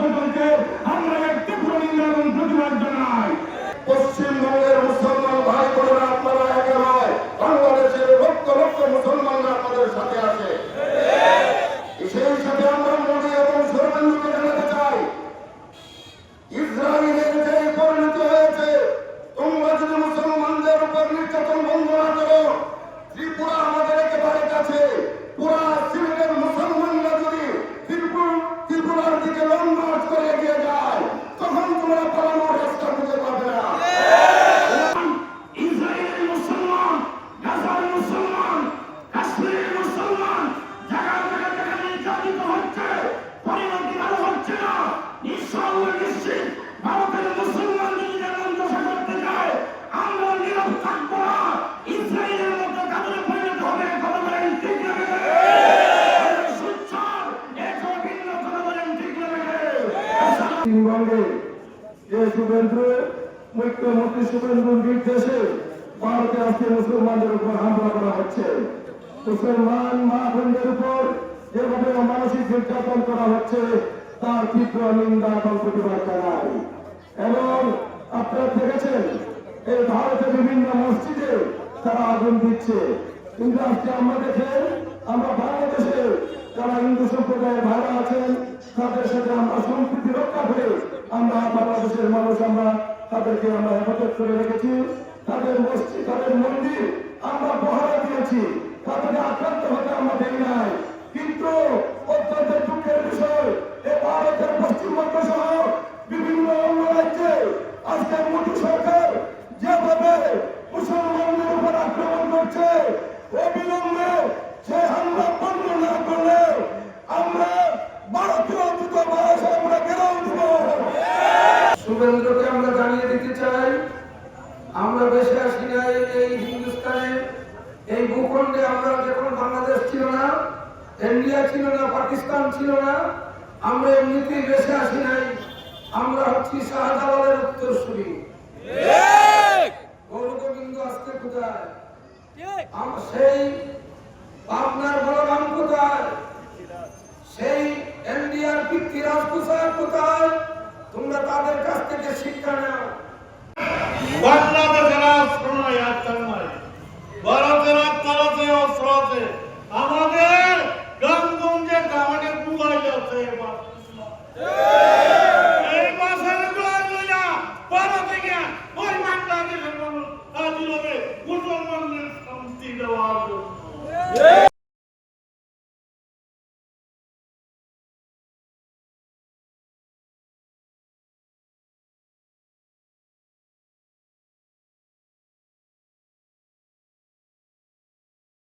ষড়যন্ত্র চলছে, আমরা এর তীব্র নিন্দা এবং প্রতিবাদ জানাই। পশ্চিমবঙ্গের মুসলমান ভাই বোনেরা আপনারা একা নয়, বাংলাদেশের লক্ষ লক্ষ মুসলমানরা আপনাদের সাথে আছে। সেই সাথে আমরা মোদী এবং শুভেন্দুকে জানাতে চাই, ইসরায়েলের যে পরিণতি হয়েছে, তোমরা যদি মুসলমানদের উপর নির্যাতন বন্ধ না করো, ত্রিপুরা আমাদের একেবারে কাছে, পুরা সিলেটের মুসলমানরা যদি ত্রিপুরার দিকে লং মার্চ করে এগিয়ে যায়, তখন তোমরা পালানোর রাস্তা খুঁজে পাবে না। ইসরায়েলের মুসলমান, গাজার মুসলমান, কাশ্মীরের মুসলমান জায়গা জায়গা নির্যাতিত হচ্ছে, পরিণতি ভালো হচ্ছে না। ইনশাআল্লাহ নিশ্চিত ভারতের মুসলমান যদি যেমন দশা করতে যায়, আমরা নীরব থাকবো না। ইসরায়েলের মতো কাজে পরিণত হবে। কথা বলেন ঠিক না? পশ্চিমবঙ্গে যে মুখ্যমন্ত্রী শুভেন্দুর নির্দেশে ভারতে আজকে মুসলমানদের উপর হামলা করা হচ্ছে, মুসলমান মা বোনদের উপর যেভাবে মানসিক নির্যাতন করা হচ্ছে, তার তীব্র নিন্দা এবং প্রতিবাদ জানাই। এবং আপনারা দেখেছেন এই ভারতের বিভিন্ন মসজিদে তারা আগুন দিচ্ছে, কিন্তু আজকে আমরা দেখেন আমরা বাংলাদেশে যারা হিন্দু সম্প্রদায়ের ভাইরা আছেন তাদের সাথে আমরা সম্প্রীতি রক্ষা করে আমরা বাংলাদেশের মানুষ আমরা তাদেরকে আমরা হেফাজত করে রেখেছি। তাদের মসজিদ তাদের মন্দির আমরা পহরা দিয়েছি, তাদেরকে আক্রান্ত হতে আমরা দেই নাই। কিন্তু অত্যন্ত দুঃখের বিষয়, এই ভারতের পশ্চিমবঙ্গ সহ বিভিন্ন অন্য রাজ্যে আজকে মোদী সরকার যেভাবে মুসলমানদের উপর আক্রমণ করছে, অবিলম্বে সে হামলা বন্ধ না করলে আমরা ভারতীয় দূতাবাস আমরা ঘেরাও দেব। শুভেন্দ্রকে আমরা জানিয়ে দিতে চাই, আমরা বেশি আসি নাই এই হিন্দুস্তানে, এই ভূখণ্ডে। আমরা যখন বাংলাদেশ ছিল না, ইন্ডিয়া ছিল না, পাকিস্তান ছিল না, আমরা এমনিতেই বেশি আসি নাই। আমরা হচ্ছি শাহজালালের উত্তরসূরি। গৌরগোবিন্দ আজকে কোথায়? সেই আপনার বলরাম কোথায়? সেই ইন্ডিয়ার পৃথ্বীরাজ কোথায়? তোমরা তাদের কাছ থেকে শিক্ষা নাও। বাংলাদেশের আশ্রয় আত্মায়, ভারতের আত্মারাতে অস্ত্র আছে, আমাদের গ্রামগঞ্জে গ্রামে বুঝাই যাচ্ছে। এই মাসের ভারতে গিয়া ওই বাংলাদেশের মানুষ হাজির হবে মুসলমানদের শান্তি দেওয়ার জন্য।